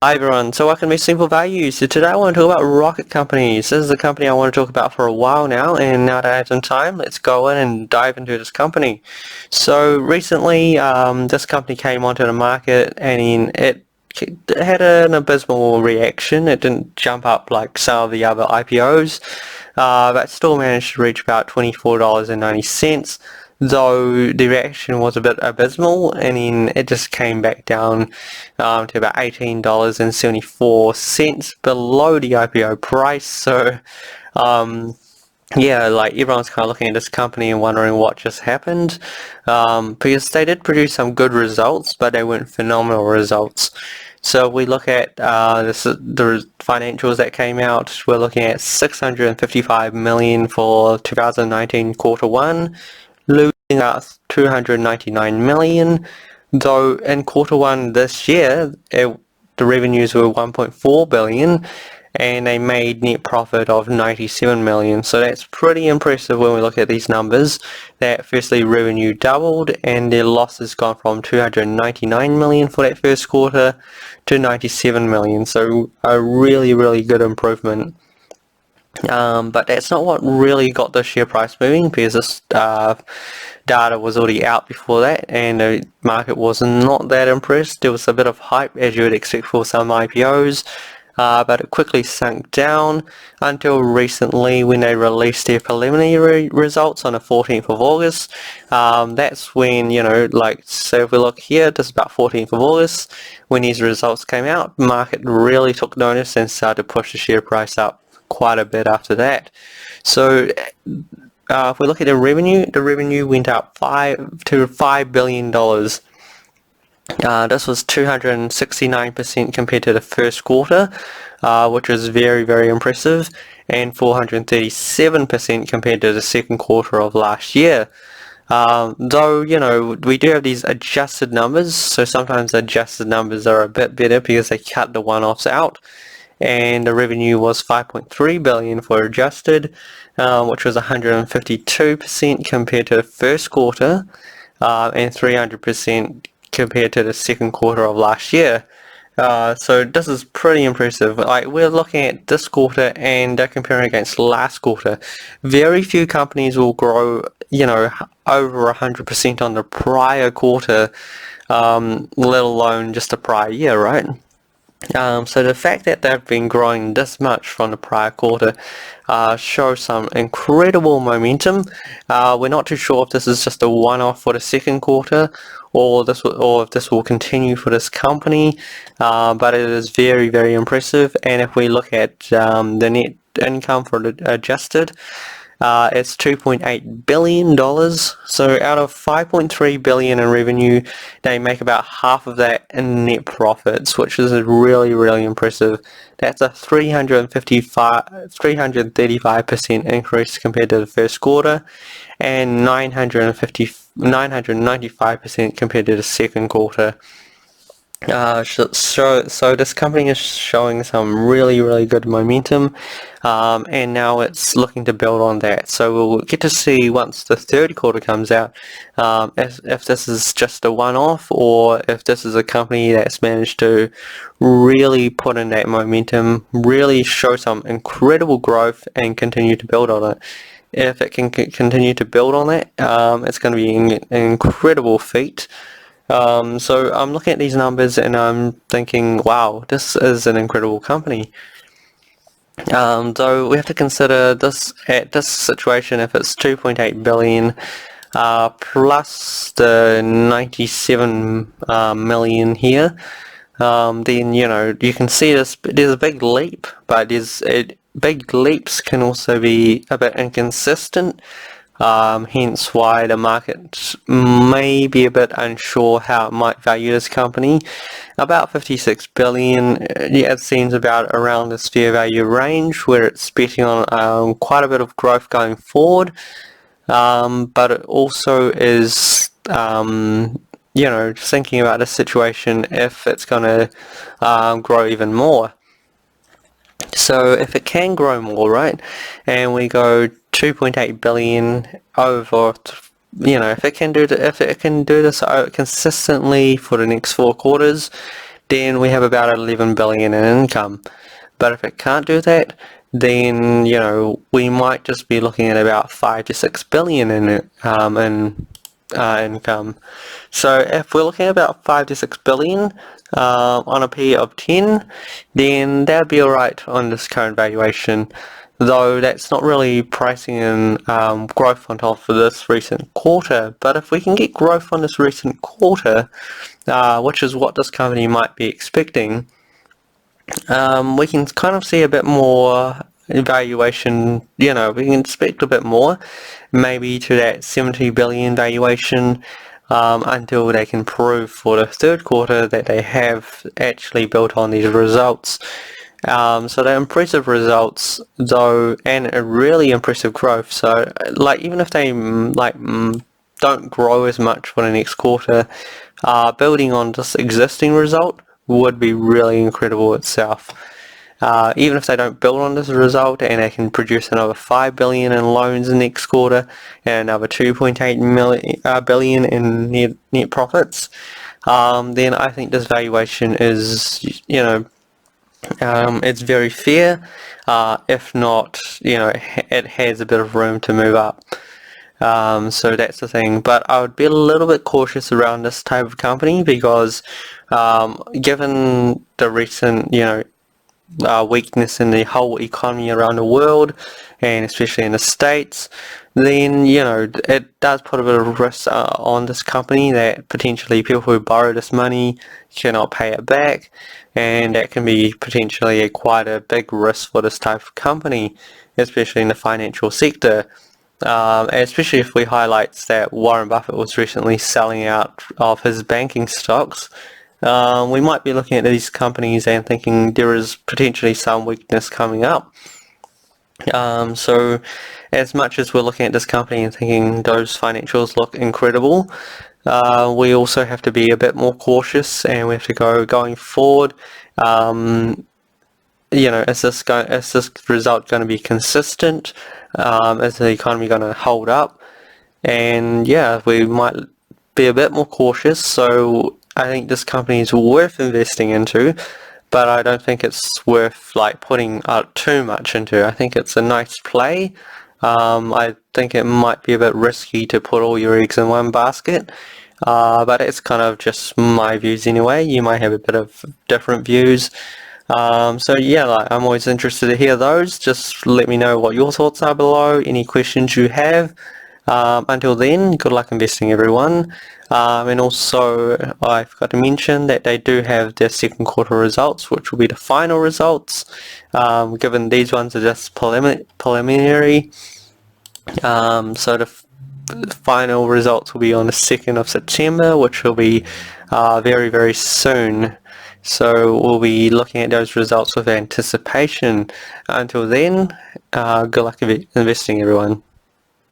Hi everyone, so welcome to Simple Values. So today I want to talk about rocket companies. This is a company I want to talk about for a while now, and now that I have some time, let's go in and dive into this company. So recently, this company came onto the market and it had an abysmal reaction. It didn't jump up like some of the other IPOs, but still managed to reach about $24.90. Though the reaction was a bit abysmal, and then it just came back down to about $18.74 below the IPO price. So yeah, like everyone's kind of looking at this company and wondering what just happened, because they did produce some good results, but they weren't phenomenal results. So we look at the financials that came out. We're looking at $655 million for 2019 quarter one, losing about $299 million. Though in quarter one this year, the revenues were $1.4 billion, and they made net profit of $97 million. So that's pretty impressive when we look at these numbers. That firstly, revenue doubled, and their losses gone from $299 million for that first quarter to $97 million. So a really good improvement. But that's not what really got the share price moving, because this data was already out before that, and the market was not that impressed. There was a bit of hype, as you would expect for some IPOs, but it quickly sunk down until recently when they released their preliminary results on the 14th of August. That's when, so if we look here, this is about 14th of August, when these results came out, the market really took notice and started to push the share price up quite a bit after that. So if we look at the revenue went up to $5 billion. This was 269% compared to the first quarter, which was very impressive, and 437% compared to the second quarter of last year. Though, we do have these adjusted numbers, so sometimes adjusted numbers are a bit better because they cut the one-offs out. And the revenue was $5.3 billion for adjusted, which was 152% compared to the first quarter, and 300% compared to the second quarter of last year. So this is pretty impressive. Like, we're looking at this quarter and comparing against last quarter. Very few companies will grow, over 100% on the prior quarter, let alone just the prior year, right? So the fact that they've been growing this much from the prior quarter shows some incredible momentum. We're not too sure if this is just a one-off for the second quarter, or if this will continue for this company, but it is very impressive. And if we look at the net income for the adjusted, it's $2.8 billion. So out of $5.3 billion in revenue, they make about half of that in net profits, which is really impressive. That's a 335% increase compared to the first quarter, and 995% compared to the second quarter. So this company is showing some really good momentum, and now it's looking to build on that. So we'll get to see once the third quarter comes out, if this is just a one-off, or if this is a company that's managed to really put in that momentum, really show some incredible growth, and continue to build on it. If it can continue to build on that, it's going to be an incredible feat. So I'm looking at these numbers and I'm thinking, wow, this is an incredible company. Though we have to consider this at this situation, if it's 2.8 billion plus the 97 million here, then you can see there's a big leap, but big leaps can also be a bit inconsistent. Hence why the market may be a bit unsure how it might value this company. About 56 billion, it seems about around this fair value range, where it's betting on quite a bit of growth going forward, but it also is thinking about the situation if it's going to grow even more. So if it can grow more, right, and we go 2.8 billion over, if it can do this consistently for the next 4 quarters, then we have about 11 billion in income. But if it can't do that, then we might just be looking at about 5 to 6 billion in income. So if we're looking at about 5 to 6 billion on a P of 10, then that would be alright on this current valuation, though that's not really pricing in growth on top of this recent quarter. But if we can get growth on this recent quarter, which is what this company might be expecting, we can kind of see a bit more valuation, we can expect a bit more, maybe to that 70 billion valuation, until they can prove for the third quarter that they have actually built on these results. So they're impressive results though, and a really impressive growth. So even if they don't grow as much for the next quarter, building on this existing result would be really incredible itself. Even if they don't build on this result and they can produce another 5 billion in loans next quarter and another 2.8 billion in net profits, then I think this valuation is, it's very fair. If not, it has a bit of room to move up. So that's the thing, but I would be a little bit cautious around this type of company because given the recent weakness in the whole economy around the world, and especially in the States, then it does put a bit of risk on this company, that potentially people who borrow this money cannot pay it back, and that can be potentially quite a big risk for this type of company, especially in the financial sector. Especially if we highlight that Warren Buffett was recently selling out of his banking stocks, we might be looking at these companies and thinking there is potentially some weakness coming up. So as much as we're looking at this company and thinking those financials look incredible, we also have to be a bit more cautious, and we have to going forward. Is this result going to be consistent? Is the economy going to hold up? And we might be a bit more cautious. So I think this company is worth investing into, but I don't think it's worth putting too much into. I think it's a nice play. I think it might be a bit risky to put all your eggs in one basket, but it's kind of just my views anyway. You might have a bit of different views. I'm always interested to hear those. Just let me know what your thoughts are below, any questions you have. Until then, good luck investing, everyone. And also, I forgot to mention that they do have their second quarter results, which will be the final results, given these ones are just preliminary. So the final results will be on the 2nd of September, which will be very, very soon. So we'll be looking at those results with anticipation. Until then, good luck investing, everyone.